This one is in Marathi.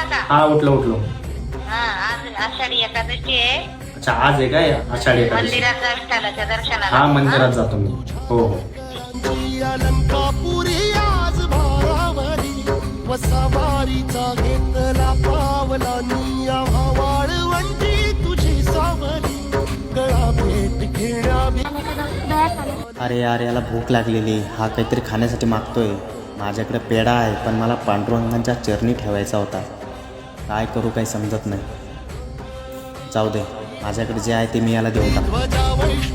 का? हा उठलो. हा, आज आषाढी एकादशी आहे. अच्छा, आज आहे काय आषाढी एकादशी? मंदिरात जा विठ्ठलाच्या दर्शनाला. हा, मंदिरात जातो मी. हो. अलंकापुरी आज भारावरी वसावारीचा घेतला पावला निया वाळवंटी तुझी सावली गळा भेट घेण्या अरे यार, याला भूक लागलेली. हा काहीतरी खाण्यासाठी मागतोय. माझ्याकडे पेढा आहे, पण मला पांडुरंगांच्या चरणी ठेवायचा होता. काय करू काही समजत नाही. जाऊ दे, माझ्याकडे जे आहे ते मी याला देऊन टाकतो.